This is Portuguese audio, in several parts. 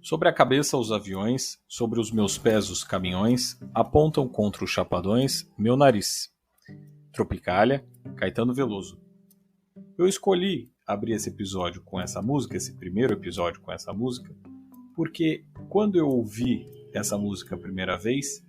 Sobre a cabeça os aviões, sobre os meus pés os caminhões, apontam contra os chapadões meu nariz. Tropicália, Caetano Veloso. Eu escolhi abrir esse episódio com essa música, esse primeiro episódio com essa música, porque quando eu ouvi essa música a primeira vez,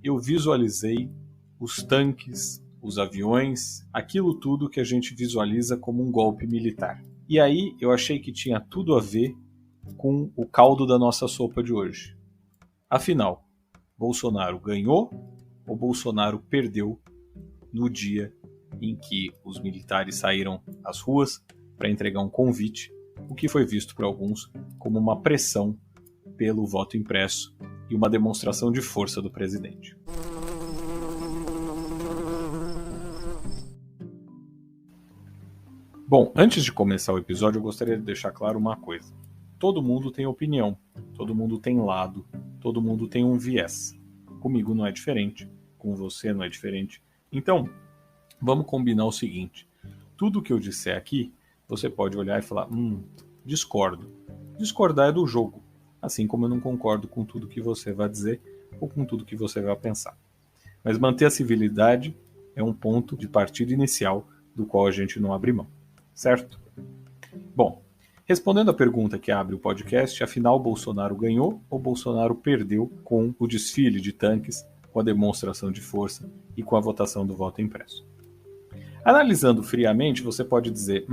eu visualizei os tanques, os aviões, aquilo tudo que a gente visualiza como um golpe militar. E aí eu achei que tinha tudo a ver com o caldo da nossa sopa de hoje. Afinal, Bolsonaro ganhou ou Bolsonaro perdeu no dia em que os militares saíram às ruas para entregar um convite, o que foi visto por alguns como uma pressão pelo voto impresso e uma demonstração de força do presidente. Bom, antes de começar o episódio, eu gostaria de deixar claro uma coisa. Todo mundo tem opinião, todo mundo tem lado, todo mundo tem um viés. Comigo não é diferente, com você não é diferente. Então, vamos combinar o seguinte. Tudo que eu disser aqui, você pode olhar e falar, discordo. Discordar é do jogo, assim como eu não concordo com tudo que você vai dizer ou com tudo que você vai pensar. Mas manter a civilidade é um ponto de partida inicial do qual a gente não abre mão. Certo? Bom, respondendo à pergunta que abre o podcast, afinal Bolsonaro ganhou ou Bolsonaro perdeu com o desfile de tanques, com a demonstração de força e com a votação do voto impresso? Analisando friamente, você pode dizer,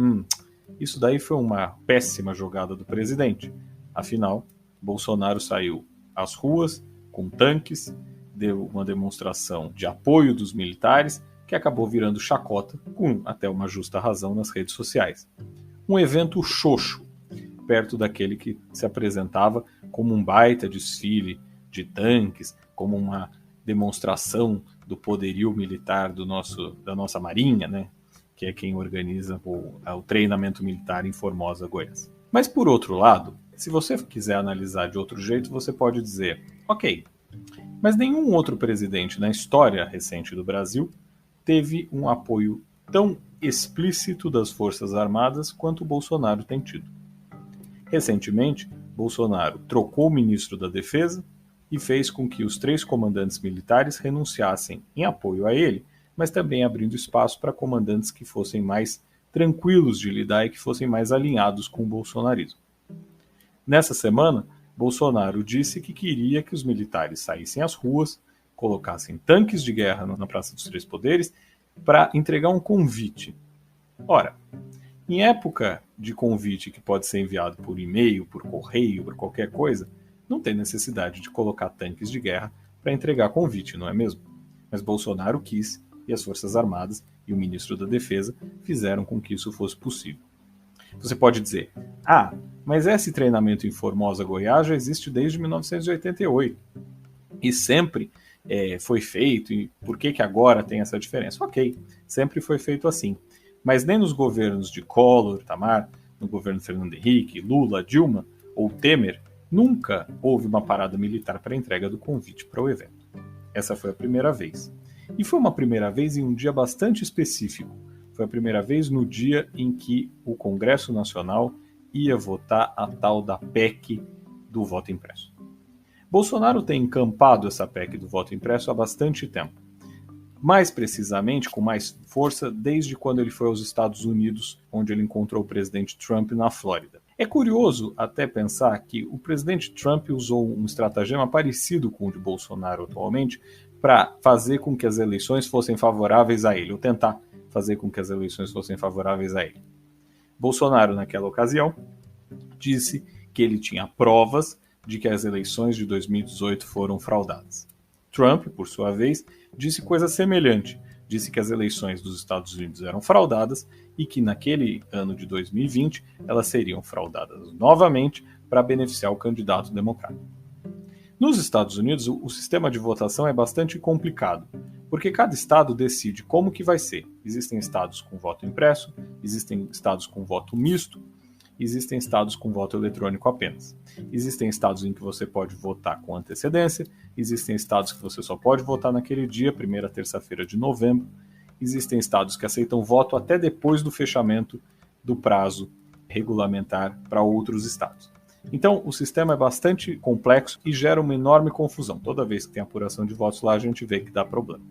isso daí foi uma péssima jogada do presidente. Afinal, Bolsonaro saiu às ruas com tanques, deu uma demonstração de apoio dos militares, que acabou virando chacota, com até uma justa razão nas redes sociais. Um evento xoxo, perto daquele que se apresentava como um baita desfile de tanques, como uma demonstração do poderio militar da nossa Marinha, né? Que é quem organiza o treinamento militar em Formosa, Goiás. Mas por outro lado, se você quiser analisar de outro jeito, você pode dizer, ok, mas nenhum outro presidente na história recente do Brasil teve um apoio tão explícito das Forças Armadas quanto o Bolsonaro tem tido. Recentemente, Bolsonaro trocou o ministro da Defesa e fez com que os 3 comandantes militares renunciassem em apoio a ele, mas também abrindo espaço para comandantes que fossem mais tranquilos de lidar e que fossem mais alinhados com o bolsonarismo. Nessa semana, Bolsonaro disse que queria que os militares saíssem às ruas, colocassem tanques de guerra na Praça dos Três Poderes para entregar um convite. Ora, em época de convite que pode ser enviado por e-mail, por correio, por qualquer coisa, não tem necessidade de colocar tanques de guerra para entregar convite, não é mesmo? Mas Bolsonaro quis e as Forças Armadas e o ministro da Defesa fizeram com que isso fosse possível. Você pode dizer, mas esse treinamento em Formosa, Goiás já existe desde 1988 e sempre foi feito, e por que agora tem essa diferença? Ok, sempre foi feito assim. Mas nem nos governos de Collor, Itamar, no governo Fernando Henrique, Lula, Dilma ou Temer, nunca houve uma parada militar para a entrega do convite para o evento. Essa foi a primeira vez. E foi uma primeira vez em um dia bastante específico. Foi a primeira vez no dia em que o Congresso Nacional ia votar a tal da PEC do voto impresso. Bolsonaro tem encampado essa PEC do voto impresso há bastante tempo. Mais precisamente, com mais força, desde quando ele foi aos Estados Unidos, onde ele encontrou o presidente Trump na Flórida. É curioso até pensar que o presidente Trump usou um estratagema parecido com o de Bolsonaro atualmente para fazer com que as eleições fossem favoráveis a ele, ou tentar fazer com que as eleições fossem favoráveis a ele. Bolsonaro, naquela ocasião, disse que ele tinha provas de que as eleições de 2018 foram fraudadas. Trump, por sua vez, disse coisa semelhante. Disse que as eleições dos Estados Unidos eram fraudadas e que naquele ano de 2020 elas seriam fraudadas novamente para beneficiar o candidato democrata. Nos Estados Unidos, o sistema de votação é bastante complicado, porque cada estado decide como que vai ser. Existem estados com voto impresso, existem estados com voto misto, existem estados com voto eletrônico apenas. Existem estados em que você pode votar com antecedência, existem estados que você só pode votar naquele dia, primeira terça-feira de novembro, existem estados que aceitam voto até depois do fechamento do prazo regulamentar para outros estados. Então, o sistema é bastante complexo e gera uma enorme confusão. Toda vez que tem apuração de votos lá, a gente vê que dá problema.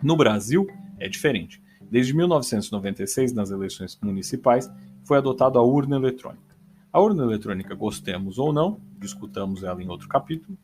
No Brasil, é diferente. Desde 1996, nas eleições municipais, foi adotada a urna eletrônica. A urna eletrônica, gostemos ou não, discutamos ela em outro capítulo,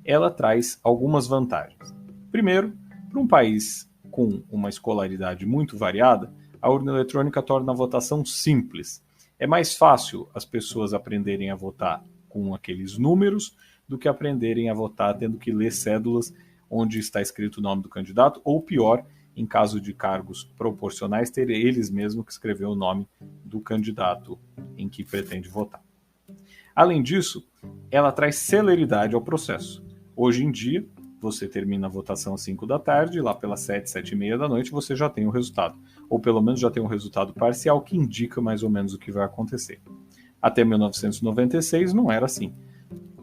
ela traz algumas vantagens. Primeiro, para um país com uma escolaridade muito variada, a urna eletrônica torna a votação simples. É mais fácil as pessoas aprenderem a votar com aqueles números do que aprenderem a votar tendo que ler cédulas onde está escrito o nome do candidato, ou pior, em caso de cargos proporcionais, ter eles mesmos que escrever o nome do candidato em que pretende votar. Além disso, ela traz celeridade ao processo. Hoje em dia, você termina a votação às 5 da tarde, e lá pelas 7, 7 e meia da noite você já tem o resultado. Ou pelo menos já tem um resultado parcial que indica mais ou menos o que vai acontecer. Até 1996 não era assim.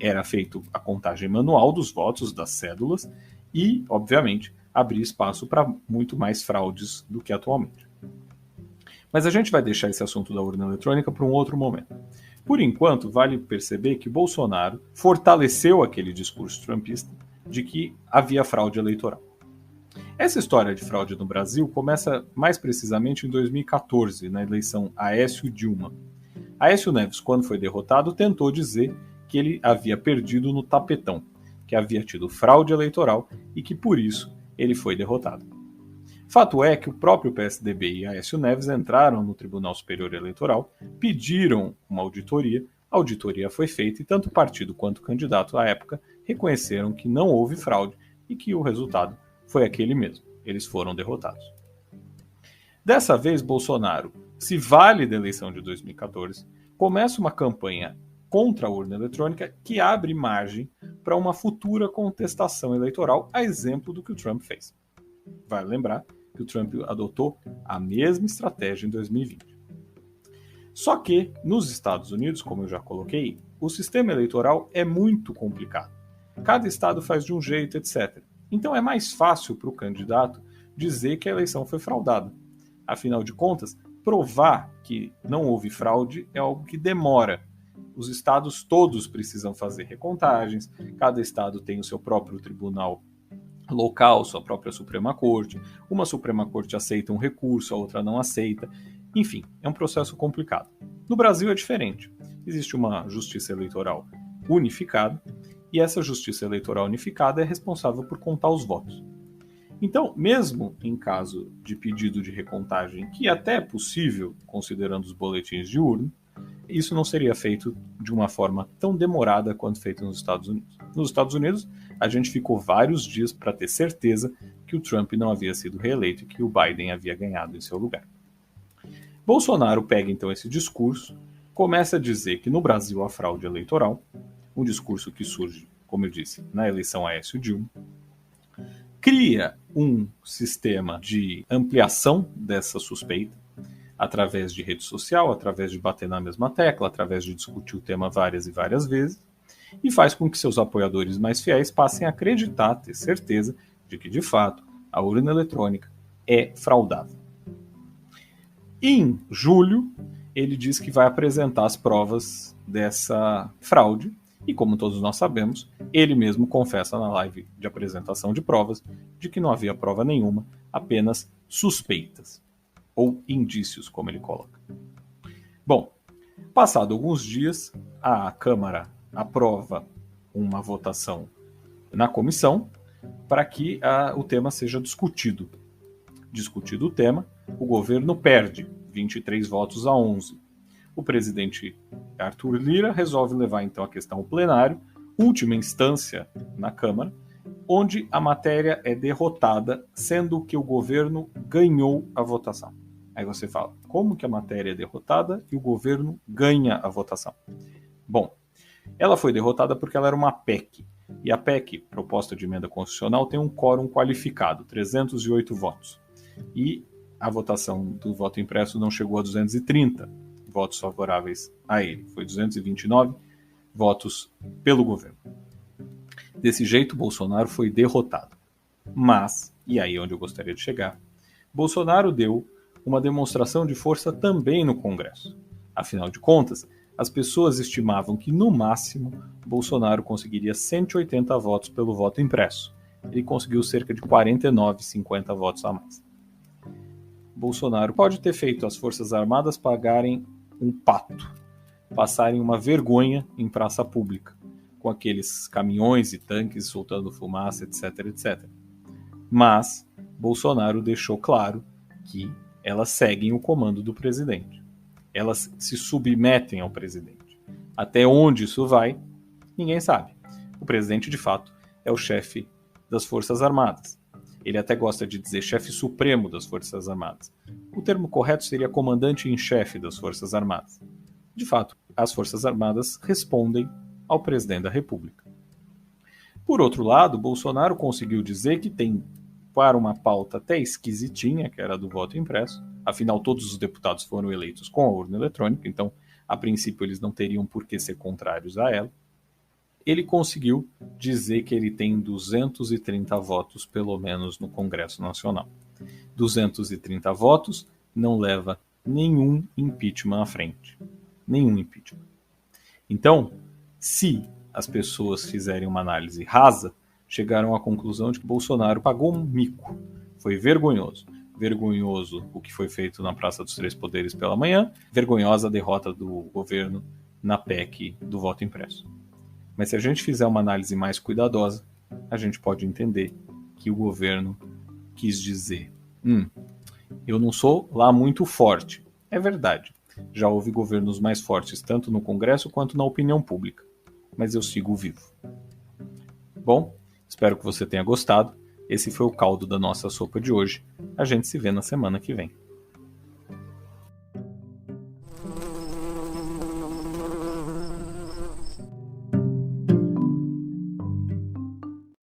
Era feita a contagem manual dos votos, das cédulas, e, obviamente, abrir espaço para muito mais fraudes do que atualmente. Mas a gente vai deixar esse assunto da urna eletrônica para um outro momento. Por enquanto, vale perceber que Bolsonaro fortaleceu aquele discurso trumpista de que havia fraude eleitoral. Essa história de fraude no Brasil começa mais precisamente em 2014, na eleição Aécio-Dilma. Aécio Neves, quando foi derrotado, tentou dizer que ele havia perdido no tapetão, que havia tido fraude eleitoral e que, por isso, ele foi derrotado. Fato é que o próprio PSDB e Aécio Neves entraram no Tribunal Superior Eleitoral, pediram uma auditoria, a auditoria foi feita e tanto o partido quanto o candidato à época reconheceram que não houve fraude e que o resultado foi aquele mesmo. Eles foram derrotados. Dessa vez, Bolsonaro se vale da eleição de 2014, começa uma campanha contra a urna eletrônica que abre margem para uma futura contestação eleitoral, a exemplo do que o Trump fez. Vale lembrar que o Trump adotou a mesma estratégia em 2020. Só que, nos Estados Unidos, como eu já coloquei, o sistema eleitoral é muito complicado. Cada estado faz de um jeito, etc. Então é mais fácil para o candidato dizer que a eleição foi fraudada. Afinal de contas, provar que não houve fraude é algo que demora. Os estados todos precisam fazer recontagens, cada estado tem o seu próprio tribunal local, sua própria Suprema Corte. Uma Suprema Corte aceita um recurso, a outra não aceita. Enfim, é um processo complicado. No Brasil é diferente. Existe uma justiça eleitoral unificada e essa justiça eleitoral unificada é responsável por contar os votos. Então, mesmo em caso de pedido de recontagem, que até é possível, considerando os boletins de urna, isso não seria feito de uma forma tão demorada quanto feito nos Estados Unidos. Nos Estados Unidos, a gente ficou vários dias para ter certeza que o Trump não havia sido reeleito e que o Biden havia ganhado em seu lugar. Bolsonaro pega então esse discurso, começa a dizer que no Brasil há fraude eleitoral, um discurso que surge, como eu disse, na eleição Aécio-Dilma, cria um sistema de ampliação dessa suspeita, através de rede social, através de bater na mesma tecla, através de discutir o tema várias e várias vezes, e faz com que seus apoiadores mais fiéis passem a acreditar, ter certeza de que, de fato, a urna eletrônica é fraudável. Em julho, ele diz que vai apresentar as provas dessa fraude, e como todos nós sabemos, ele mesmo confessa na live de apresentação de provas de que não havia prova nenhuma, apenas suspeitas, ou indícios, como ele coloca. Bom, passado alguns dias, a Câmara aprova uma votação na comissão para que o tema seja discutido. Discutido o tema, o governo perde 23 votos a 11. O presidente Arthur Lira resolve levar então a questão ao plenário, última instância na Câmara, onde a matéria é derrotada, sendo que o governo ganhou a votação. Aí você fala, como que a matéria é derrotada e o governo ganha a votação? Bom, ela foi derrotada porque ela era uma PEC. E a PEC, proposta de emenda constitucional, tem um quórum qualificado, 308 votos. E a votação do voto impresso não chegou a 230 votos favoráveis a ele. Foi 229 votos pelo governo. Desse jeito, Bolsonaro foi derrotado. Mas, e aí é onde eu gostaria de chegar, Bolsonaro deu uma demonstração de força também no Congresso. Afinal de contas, as pessoas estimavam que, no máximo, Bolsonaro conseguiria 180 votos pelo voto impresso. Ele conseguiu cerca de 49, 50 votos a mais. Bolsonaro pode ter feito as Forças Armadas pagarem um pato, passarem uma vergonha em praça pública, com aqueles caminhões e tanques soltando fumaça, etc, etc. Mas Bolsonaro deixou claro que elas seguem o comando do presidente. Elas se submetem ao presidente. Até onde isso vai, ninguém sabe. O presidente, de fato, é o chefe das Forças Armadas. Ele até gosta de dizer chefe supremo das Forças Armadas. O termo correto seria comandante em chefe das Forças Armadas. De fato, as Forças Armadas respondem ao presidente da República. Por outro lado, Bolsonaro conseguiu dizer que tem para uma pauta até esquisitinha, que era do voto impresso, afinal todos os deputados foram eleitos com a urna eletrônica, então a princípio eles não teriam por que ser contrários a ela. Ele conseguiu dizer que ele tem 230 votos, pelo menos, no Congresso Nacional. 230 votos não leva nenhum impeachment à frente. Nenhum impeachment. Então, se as pessoas fizerem uma análise rasa, chegaram à conclusão de que Bolsonaro pagou um mico. Foi vergonhoso. Vergonhoso o que foi feito na Praça dos Três Poderes pela manhã, vergonhosa a derrota do governo na PEC do voto impresso. Mas se a gente fizer uma análise mais cuidadosa, a gente pode entender que o governo quis dizer: eu não sou lá muito forte. É verdade. Já houve governos mais fortes, tanto no Congresso quanto na opinião pública. Mas eu sigo vivo. Bom, espero que você tenha gostado. Esse foi o caldo da nossa sopa de hoje. A gente se vê na semana que vem.